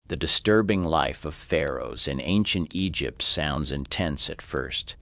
The disturbing life of pharaohs in ancient Egypt sounds intense at first,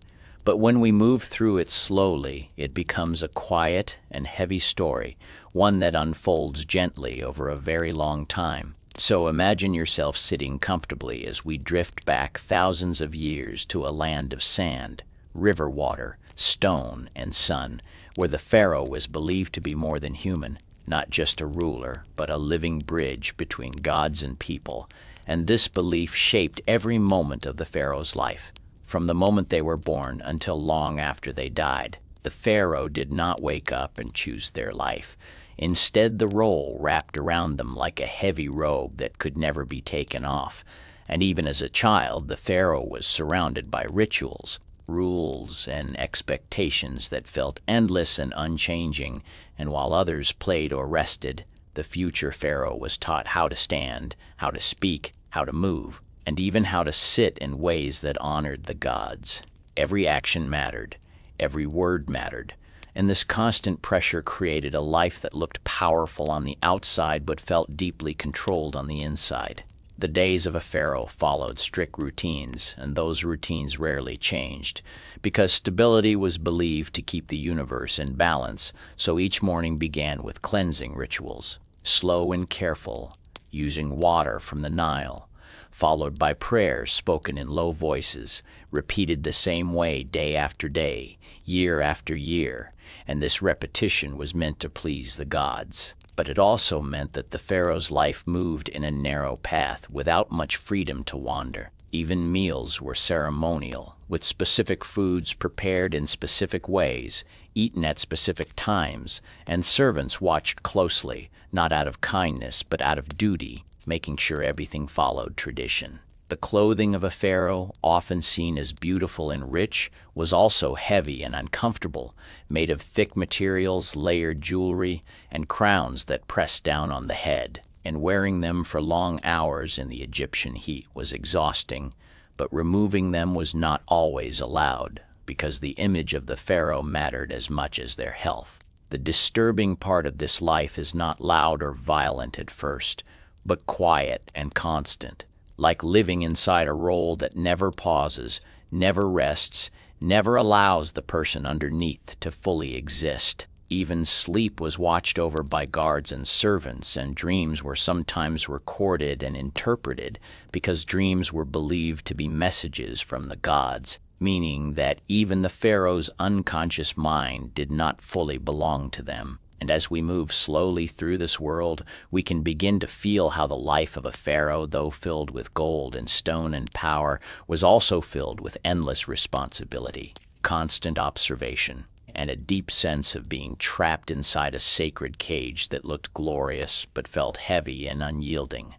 but when we move through it slowly, it becomes a quiet and heavy story, one that unfolds gently over a very long time. So imagine yourself sitting comfortably as we drift back thousands of years to a land of sand, river water, stone, and sun, where the pharaoh was believed to be more than human, not just a ruler, but a living bridge between gods and people. And this belief shaped every moment of the pharaoh's life, from the moment they were born until long after they died. The pharaoh did not wake up and choose their life. Instead, the role wrapped around them like a heavy robe that could never be taken off. And even as a child, the pharaoh was surrounded by rituals, rules, and expectations that felt endless and unchanging. And while others played or rested, the future pharaoh was taught how to stand, how to speak, how to move, and even how to sit in ways that honored the gods. Every action mattered, every word mattered, and this constant pressure created a life that looked powerful on the outside but felt deeply controlled on the inside. The days of a pharaoh followed strict routines, and those routines rarely changed, because stability was believed to keep the universe in balance. So each morning began with cleansing rituals, slow and careful, using water from the Nile, followed by prayers spoken in low voices, repeated the same way day after day, year after year, and this repetition was meant to please the gods. But it also meant that the pharaoh's life moved in a narrow path without much freedom to wander. Even meals were ceremonial, with specific foods prepared in specific ways, eaten at specific times, and servants watched closely, not out of kindness but out of duty, making sure everything followed tradition. The clothing of a pharaoh, often seen as beautiful and rich, was also heavy and uncomfortable, made of thick materials, layered jewelry, and crowns that pressed down on the head. And wearing them for long hours in the Egyptian heat was exhausting, but removing them was not always allowed, because the image of the pharaoh mattered as much as their health. The disturbing part of this life is not loud or violent at first, but quiet and constant, like living inside a role that never pauses, never rests, never allows the person underneath to fully exist. Even sleep was watched over by guards and servants, and dreams were sometimes recorded and interpreted because dreams were believed to be messages from the gods, meaning that even the pharaoh's unconscious mind did not fully belong to them. And as we move slowly through this world, we can begin to feel how the life of a pharaoh, though filled with gold and stone and power, was also filled with endless responsibility, constant observation, and a deep sense of being trapped inside a sacred cage that looked glorious but felt heavy and unyielding.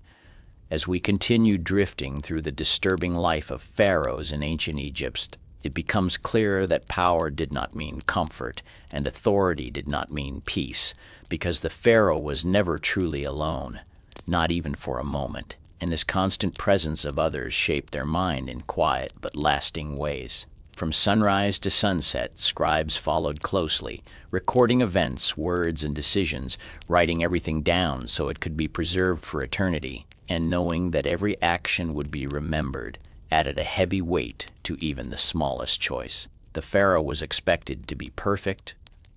As we continue drifting through the disturbing life of pharaohs in ancient Egypt, it becomes clearer that power did not mean comfort, and authority did not mean peace, because the pharaoh was never truly alone, not even for a moment, and this constant presence of others shaped their mind in quiet but lasting ways. From sunrise to sunset, scribes followed closely, recording events, words, and decisions, writing everything down so it could be preserved for eternity, and knowing that every action would be remembered added a heavy weight to even the smallest choice. The pharaoh was expected to be perfect,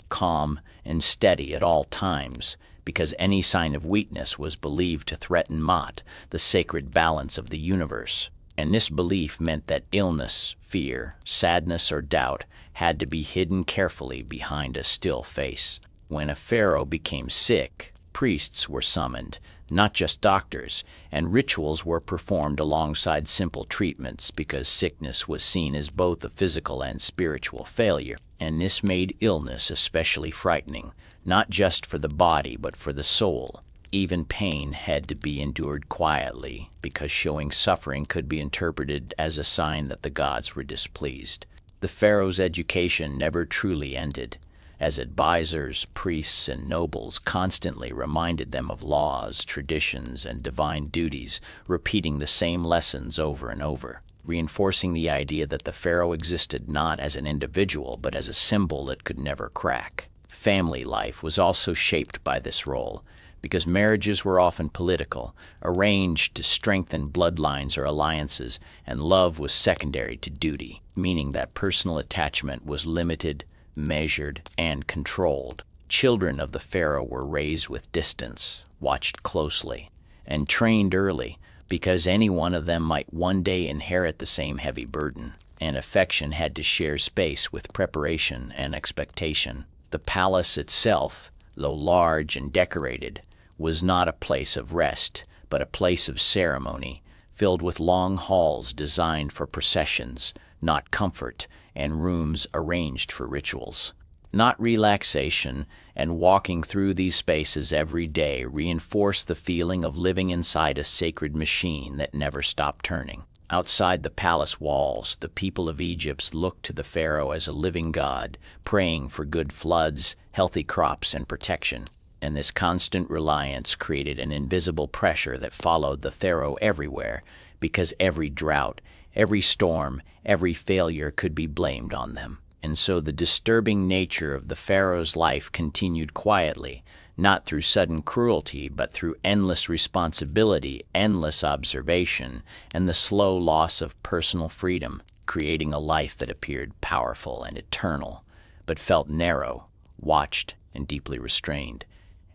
calm, and steady at all times, because any sign of weakness was believed to threaten Ma'at, the sacred balance of the universe. And this belief meant that illness, fear, sadness, or doubt had to be hidden carefully behind a still face. When a pharaoh became sick, priests were summoned, not just doctors, and rituals were performed alongside simple treatments because sickness was seen as both a physical and spiritual failure. And this made illness especially frightening, not just for the body but for the soul. Even pain had to be endured quietly because showing suffering could be interpreted as a sign that the gods were displeased. The pharaoh's education never truly ended, as advisors, priests, and nobles constantly reminded them of laws, traditions, and divine duties, repeating the same lessons over and over, reinforcing the idea that the pharaoh existed not as an individual but as a symbol that could never crack. Family life was also shaped by this role. because marriages were often political, arranged to strengthen bloodlines or alliances, and love was secondary to duty, meaning that personal attachment was limited, measured, and controlled. Children of the pharaoh were raised with distance, watched closely, and trained early, because any one of them might one day inherit the same heavy burden, and affection had to share space with preparation and expectation. The palace itself, though large and decorated, was not a place of rest, but a place of ceremony, filled with long halls designed for processions, not comfort, and rooms arranged for rituals, not relaxation. And walking through these spaces every day reinforced the feeling of living inside a sacred machine that never stopped turning. Outside the palace walls, the people of Egypt looked to the pharaoh as a living god, praying for good floods, healthy crops, and protection. And this constant reliance created an invisible pressure that followed the pharaoh everywhere, because every drought, every storm, every failure could be blamed on them. And so the disturbing nature of the pharaoh's life continued quietly, not through sudden cruelty, but through endless responsibility, endless observation, and the slow loss of personal freedom, creating a life that appeared powerful and eternal, but felt narrow, watched, and deeply restrained.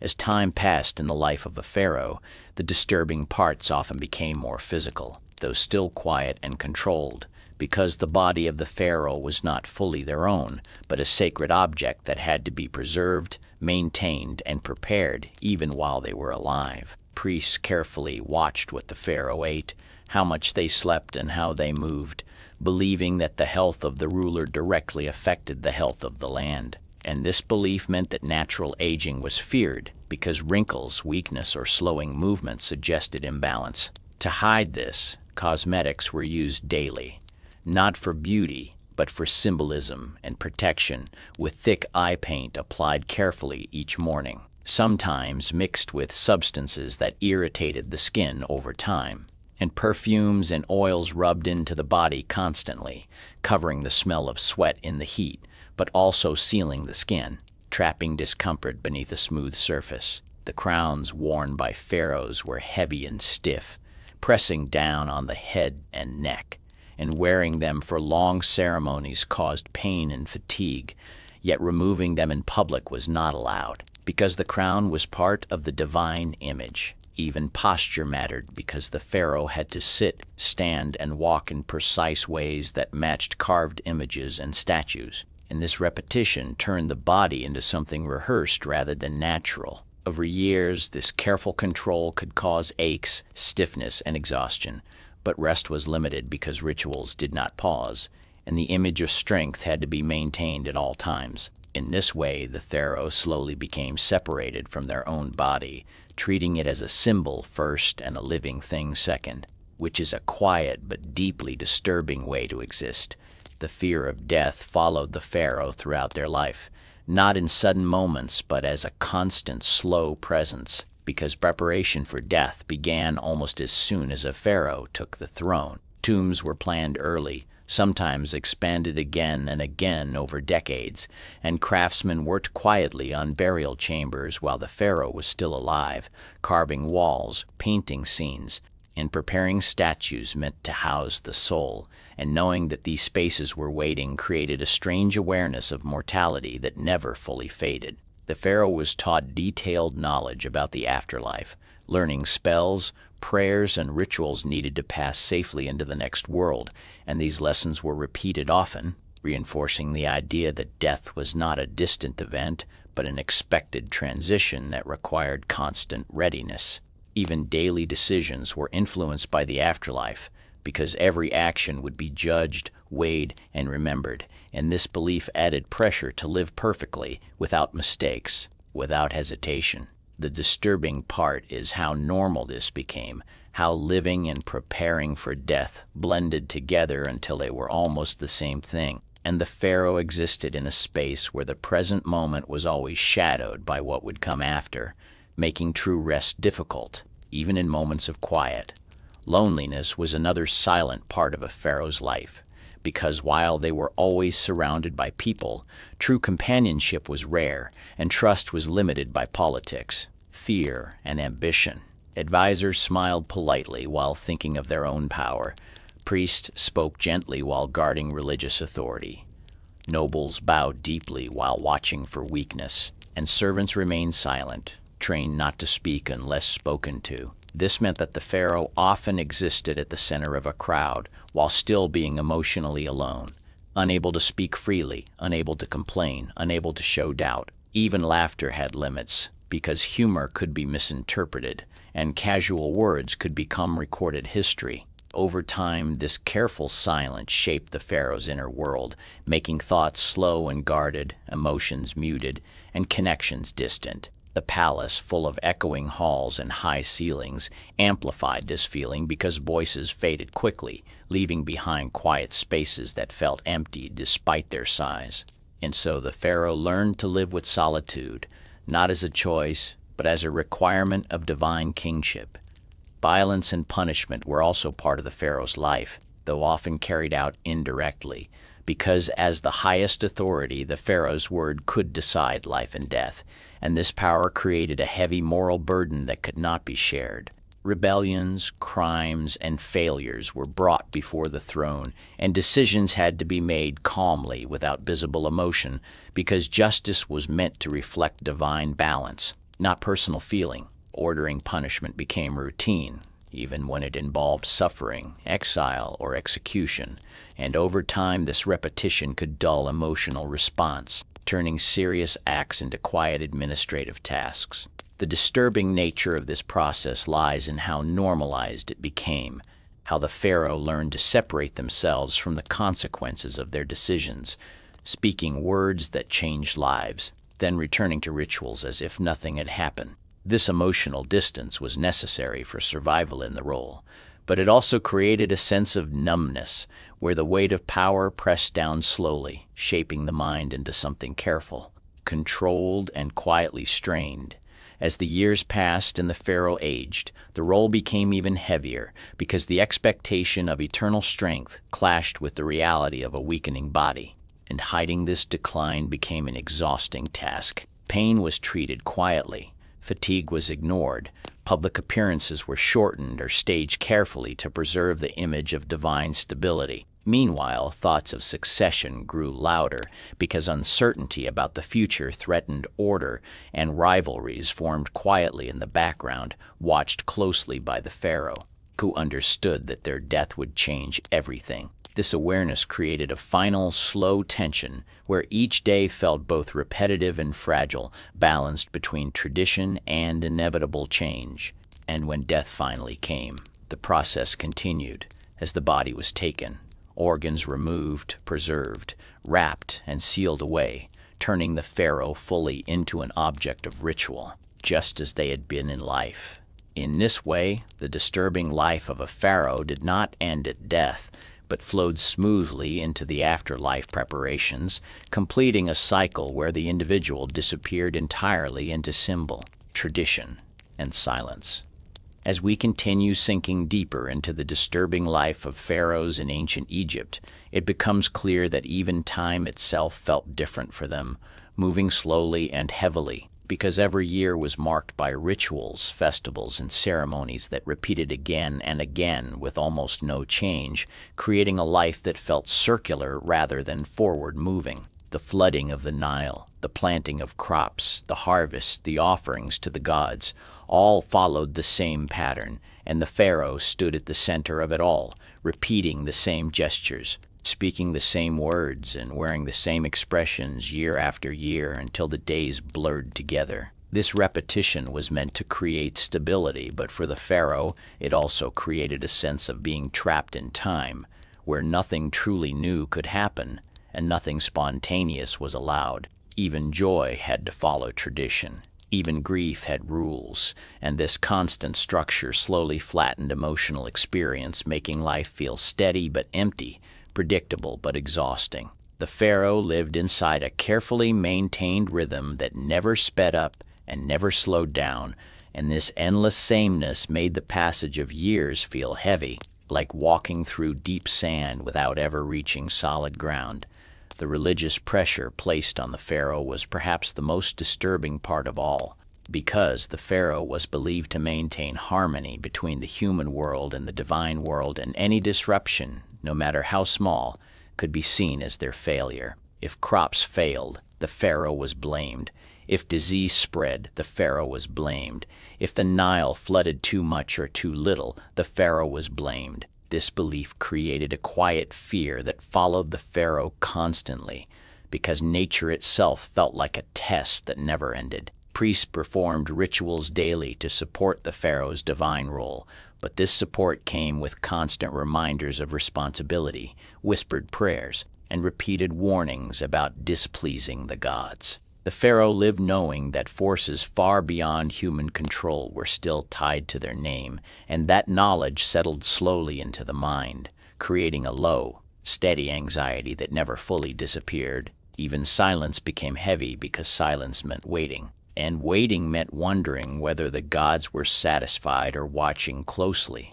As time passed in the life of the pharaoh, the disturbing parts often became more physical, though still quiet and controlled, because the body of the pharaoh was not fully their own, but a sacred object that had to be preserved, maintained, and prepared even while they were alive. Priests carefully watched what the pharaoh ate, how much they slept, and how they moved, believing that the health of the ruler directly affected the health of the land. And this belief meant that natural aging was feared, because wrinkles, weakness, or slowing movement suggested imbalance. To hide this, cosmetics were used daily, not for beauty, but for symbolism and protection, with thick eye paint applied carefully each morning, sometimes mixed with substances that irritated the skin over time, and perfumes and oils rubbed into the body constantly, covering the smell of sweat in the heat, but also sealing the skin, trapping discomfort beneath a smooth surface. The crowns worn by pharaohs were heavy and stiff, pressing down on the head and neck, and wearing them for long ceremonies caused pain and fatigue, yet removing them in public was not allowed, because the crown was part of the divine image. Even posture mattered, because the pharaoh had to sit, stand, and walk in precise ways that matched carved images and statues. And this repetition turned the body into something rehearsed rather than natural. Over years, this careful control could cause aches, stiffness, and exhaustion, but rest was limited because rituals did not pause, and the image of strength had to be maintained at all times. In this way, the pharaoh slowly became separated from their own body, treating it as a symbol first and a living thing second, which is a quiet but deeply disturbing way to exist. The fear of death followed the pharaoh throughout their life, not in sudden moments, but as a constant, slow presence, because preparation for death began almost as soon as a pharaoh took the throne. Tombs were planned early, sometimes expanded again and again over decades, and craftsmen worked quietly on burial chambers while the pharaoh was still alive, carving walls, painting scenes, and preparing statues meant to house the soul. And knowing that these spaces were waiting created a strange awareness of mortality that never fully faded. The pharaoh was taught detailed knowledge about the afterlife, learning spells, prayers, and rituals needed to pass safely into the next world, and these lessons were repeated often, reinforcing the idea that death was not a distant event, but an expected transition that required constant readiness. Even daily decisions were influenced by the afterlife, because every action would be judged, weighed, and remembered, and this belief added pressure to live perfectly, without mistakes, without hesitation. The disturbing part is how normal this became, how living and preparing for death blended together until they were almost the same thing. And the pharaoh existed in a space where the present moment was always shadowed by what would come after, making true rest difficult, even in moments of quiet. Loneliness was another silent part of a pharaoh's life, because while they were always surrounded by people, true companionship was rare, and trust was limited by politics. fear, and ambition. Advisors smiled politely while thinking of their own power. Priests spoke gently while guarding religious authority. Nobles bowed deeply while watching for weakness, and servants remained silent, trained not to speak unless spoken to. This meant that the pharaoh often existed at the center of a crowd while still being emotionally alone, unable to speak freely, unable to complain, unable to show doubt. Even laughter had limits, because humor could be misinterpreted, and casual words could become recorded history. Over time, this careful silence shaped the pharaoh's inner world, making thoughts slow and guarded, emotions muted, and connections distant. The palace, full of echoing halls and high ceilings, amplified this feeling because voices faded quickly, leaving behind quiet spaces that felt empty despite their size. And so the pharaoh learned to live with solitude, not as a choice, but as a requirement of divine kingship. Violence and punishment were also part of the pharaoh's life, though often carried out indirectly, because as the highest authority, the pharaoh's word could decide life and death, and this power created a heavy moral burden that could not be shared. Rebellions, crimes, and failures were brought before the throne, and decisions had to be made calmly without visible emotion, because justice was meant to reflect divine balance, not personal feeling. Ordering punishment became routine, even when it involved suffering, exile, or execution, and over time this repetition could dull emotional response, turning serious acts into quiet administrative tasks. The disturbing nature of this process lies in how normalized it became, how the pharaoh learned to separate themselves from the consequences of their decisions, speaking words that changed lives, then returning to rituals as if nothing had happened. This emotional distance was necessary for survival in the role, but it also created a sense of numbness, where the weight of power pressed down slowly, shaping the mind into something careful, controlled, and quietly strained. As the years passed and the pharaoh aged, the role became even heavier, because the expectation of eternal strength clashed with the reality of a weakening body, and hiding this decline became an exhausting task. Pain was treated quietly. Fatigue was ignored. Public appearances were shortened or staged carefully to preserve the image of divine stability. Meanwhile, thoughts of succession grew louder because uncertainty about the future threatened order, and rivalries formed quietly in the background, watched closely by the pharaoh, who understood that their death would change everything. This awareness created a final, slow tension where each day felt both repetitive and fragile, balanced between tradition and inevitable change. And when death finally came, the process continued as the body was taken, organs removed, preserved, wrapped, and sealed away, turning the pharaoh fully into an object of ritual, just as they had been in life. In this way, the disturbing life of a pharaoh did not end at death, but flowed smoothly into the afterlife preparations, completing a cycle where the individual disappeared entirely into symbol, tradition, and silence. As we continue sinking deeper into the disturbing life of pharaohs in ancient Egypt, it becomes clear that even time itself felt different for them, moving slowly and heavily, because every year was marked by rituals, festivals, and ceremonies that repeated again and again with almost no change, creating a life that felt circular rather than forward-moving. The flooding of the Nile, the planting of crops, the harvest, the offerings to the gods, all followed the same pattern, and the pharaoh stood at the center of it all, repeating the same gestures, speaking the same words, and wearing the same expressions year after year until the days blurred together. This repetition was meant to create stability, but for the pharaoh, it also created a sense of being trapped in time, where nothing truly new could happen, and nothing spontaneous was allowed. Even joy had to follow tradition. Even grief had rules, and this constant structure slowly flattened emotional experience, making life feel steady but empty, predictable but exhausting. The pharaoh lived inside a carefully maintained rhythm that never sped up and never slowed down, and this endless sameness made the passage of years feel heavy, like walking through deep sand without ever reaching solid ground. The religious pressure placed on the pharaoh was perhaps the most disturbing part of all. because the pharaoh was believed to maintain harmony between the human world and the divine world, and any disruption, no matter how small, could be seen as their failure. If crops failed, the pharaoh was blamed. If disease spread, the pharaoh was blamed. If the Nile flooded too much or too little, the pharaoh was blamed. This belief created a quiet fear that followed the pharaoh constantly, because nature itself felt like a test that never ended. Priests performed rituals daily to support the pharaoh's divine role, but this support came with constant reminders of responsibility, whispered prayers, and repeated warnings about displeasing the gods. The pharaoh lived knowing that forces far beyond human control were still tied to their name, and that knowledge settled slowly into the mind, creating a low, steady anxiety that never fully disappeared. Even silence became heavy because silence meant waiting, and waiting meant wondering whether the gods were satisfied or watching closely.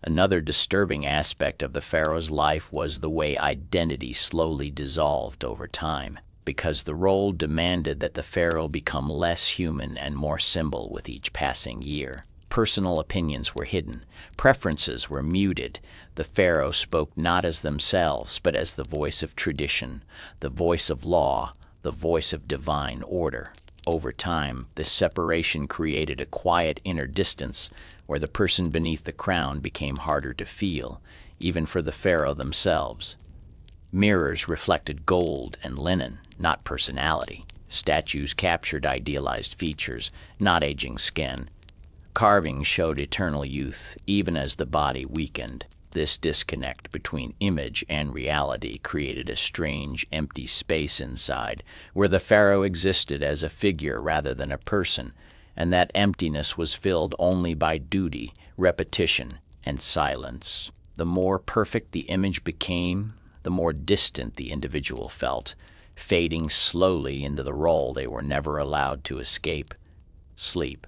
Another disturbing aspect of the pharaoh's life was the way identity slowly dissolved over time, because the role demanded that the pharaoh become less human and more symbol with each passing year. Personal opinions were hidden, preferences were muted. The pharaoh spoke not as themselves, but as the voice of tradition, the voice of law, the voice of divine order. Over time, this separation created a quiet inner distance where the person beneath the crown became harder to feel, even for the pharaoh themselves. Mirrors reflected gold and linen, not personality. Statues captured idealized features, not aging skin. Carvings showed eternal youth, even as the body weakened. This disconnect between image and reality created a strange, empty space inside, where the pharaoh existed as a figure rather than a person, and that emptiness was filled only by duty, repetition, and silence. The more perfect the image became, the more distant the individual felt, fading slowly into the role they were never allowed to escape. Sleep,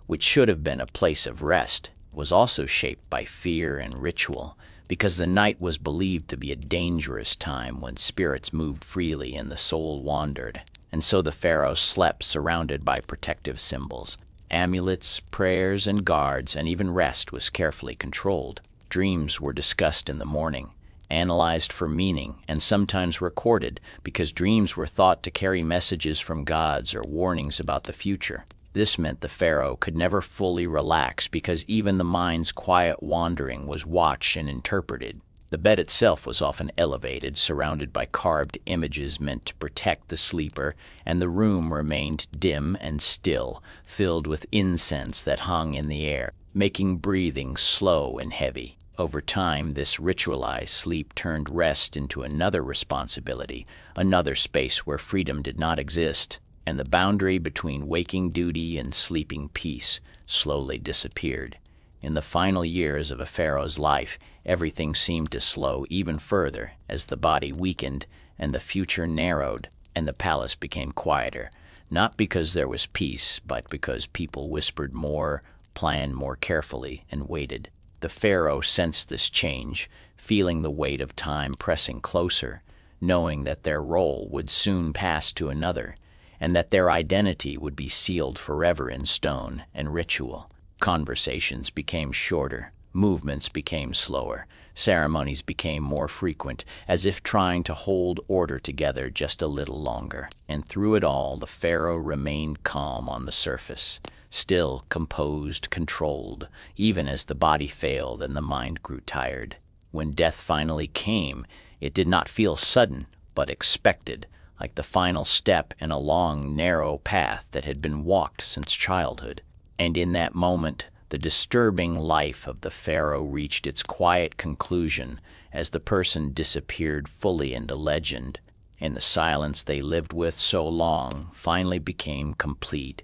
which should have been a place of rest, was also shaped by fear and ritual, because the night was believed to be a dangerous time when spirits moved freely and the soul wandered. And so the pharaoh slept surrounded by protective symbols. Amulets, prayers, and guards, and even rest was carefully controlled. Dreams were discussed in the morning, analyzed for meaning, and sometimes recorded, because dreams were thought to carry messages from gods or warnings about the future. This meant the pharaoh could never fully relax, because even the mind's quiet wandering was watched and interpreted. The bed itself was often elevated, surrounded by carved images meant to protect the sleeper, and the room remained dim and still, filled with incense that hung in the air, making breathing slow and heavy. Over time, this ritualized sleep turned rest into another responsibility, another space where freedom did not exist, and the boundary between waking duty and sleeping peace slowly disappeared. In the final years of a pharaoh's life, everything seemed to slow even further as the body weakened and the future narrowed and the palace became quieter, not because there was peace, but because people whispered more, planned more carefully, and waited. The pharaoh sensed this change, feeling the weight of time pressing closer, knowing that their role would soon pass to another, and that their identity would be sealed forever in stone and ritual. Conversations became shorter, movements became slower, ceremonies became more frequent, as if trying to hold order together just a little longer. And through it all, the pharaoh remained calm on the surface, still, composed, controlled, even as the body failed and the mind grew tired. When death finally came, it did not feel sudden, but expected, like the final step in a long, narrow path that had been walked since childhood. And in that moment, the disturbing life of the pharaoh reached its quiet conclusion as the person disappeared fully into legend, and the silence they lived with so long finally became complete.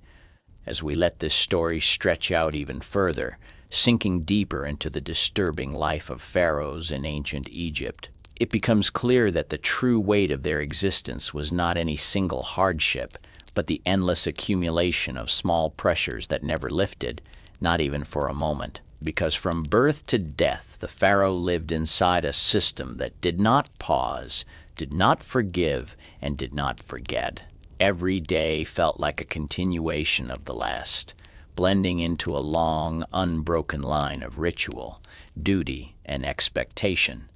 As we let this story stretch out even further, sinking deeper into the disturbing life of pharaohs in ancient Egypt, it becomes clear that the true weight of their existence was not any single hardship, but the endless accumulation of small pressures that never lifted, not even for a moment. Because from birth to death, the pharaoh lived inside a system that did not pause, did not forgive, and did not forget. Every day felt like a continuation of the last, blending into a long, unbroken line of ritual, duty, and expectation,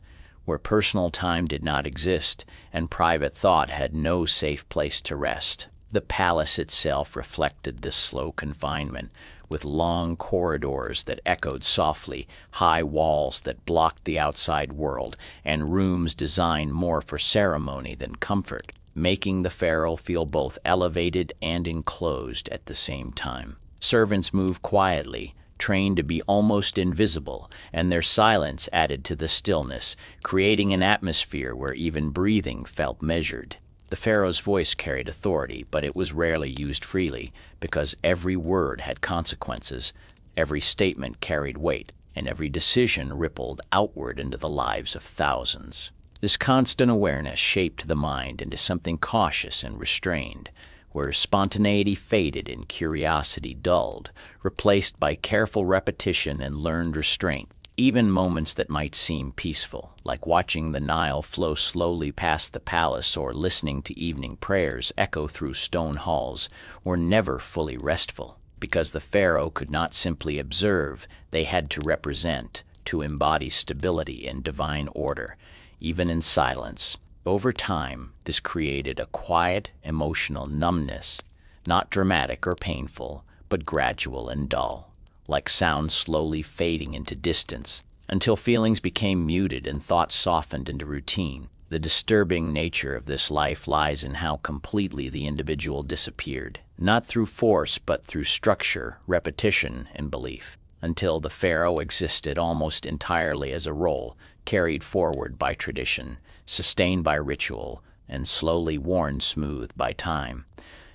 where personal time did not exist and private thought had no safe place to rest. The palace itself reflected this slow confinement, with long corridors that echoed softly, high walls that blocked the outside world, and rooms designed more for ceremony than comfort, making the pharaoh feel both elevated and enclosed at the same time. Servants moved quietly, trained to be almost invisible, and their silence added to the stillness, creating an atmosphere where even breathing felt measured. The pharaoh's voice carried authority, but it was rarely used freely, because every word had consequences, every statement carried weight, and every decision rippled outward into the lives of thousands. This constant awareness shaped the mind into something cautious and restrained, where spontaneity faded and curiosity dulled, replaced by careful repetition and learned restraint. Even moments that might seem peaceful, like watching the Nile flow slowly past the palace or listening to evening prayers echo through stone halls, were never fully restful. Because the pharaoh could not simply observe, they had to represent, to embody stability and divine order, even in silence. Over time, this created a quiet, emotional numbness, not dramatic or painful, but gradual and dull, like sound slowly fading into distance, until feelings became muted and thoughts softened into routine. The disturbing nature of this life lies in how completely the individual disappeared, not through force but through structure, repetition, and belief, until the pharaoh existed almost entirely as a role, carried forward by tradition, sustained by ritual, and slowly worn smooth by time.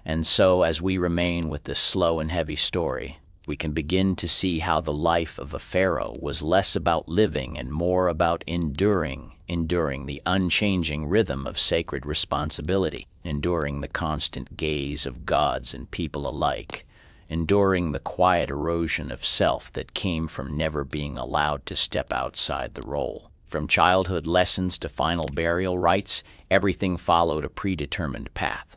And so, as we remain with this slow and heavy story, we can begin to see how the life of a pharaoh was less about living and more about enduring the unchanging rhythm of sacred responsibility, enduring the constant gaze of gods and people alike, enduring the quiet erosion of self that came from never being allowed to step outside the role. From childhood lessons to final burial rites, everything followed a predetermined path,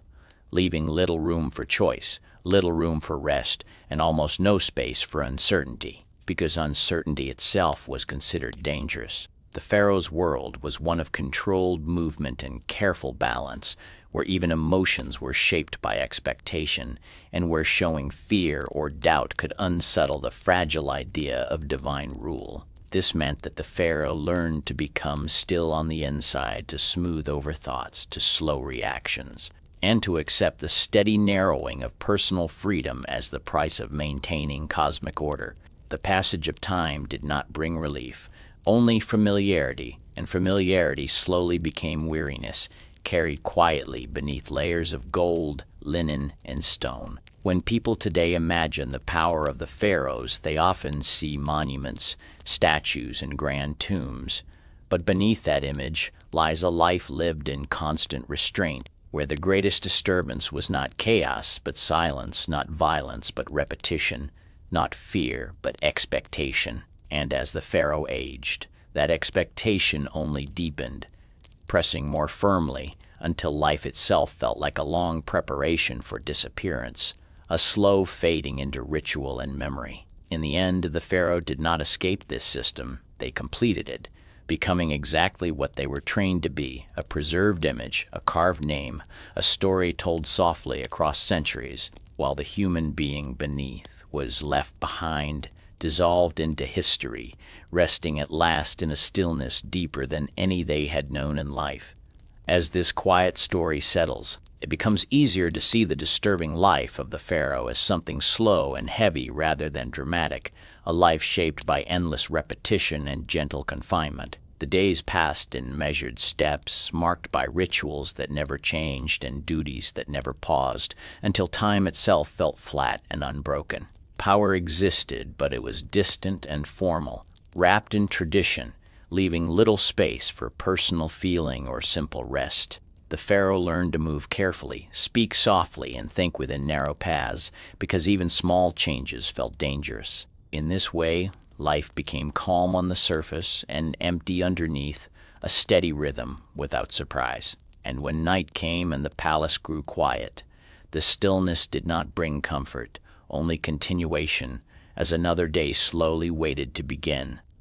leaving little room for choice, little room for rest, and almost no space for uncertainty, because uncertainty itself was considered dangerous. The pharaoh's world was one of controlled movement and careful balance, where even emotions were shaped by expectation, and where showing fear or doubt could unsettle the fragile idea of divine rule. This meant that the pharaoh learned to become still on the inside, to smooth over thoughts, to slow reactions, and to accept the steady narrowing of personal freedom as the price of maintaining cosmic order. The passage of time did not bring relief, only familiarity, and familiarity slowly became weariness, carried quietly beneath layers of gold, linen, and stone. When people today imagine the power of the pharaohs, they often see monuments, statues, and grand tombs. But beneath that image lies a life lived in constant restraint, where the greatest disturbance was not chaos, but silence, not violence, but repetition, not fear, but expectation. And as the pharaoh aged, that expectation only deepened, pressing more firmly until life itself felt like a long preparation for disappearance, a slow fading into ritual and memory. In the end, the pharaoh did not escape this system, they completed it, becoming exactly what they were trained to be, a preserved image, a carved name, a story told softly across centuries, while the human being beneath was left behind, dissolved into history, resting at last in a stillness deeper than any they had known in life. As this quiet story settles, it becomes easier to see the disturbing life of the pharaoh as something slow and heavy rather than dramatic, a life shaped by endless repetition and gentle confinement. The days passed in measured steps, marked by rituals that never changed and duties that never paused, until time itself felt flat and unbroken. Power existed, but it was distant and formal, wrapped in tradition, leaving little space for personal feeling or simple rest. The pharaoh learned to move carefully, speak softly, and think within narrow paths, because even small changes felt dangerous. In this way, life became calm on the surface and empty underneath, a steady rhythm without surprise. And when night came and the palace grew quiet, The stillness did not bring comfort, only continuation, as another day slowly waited to begin.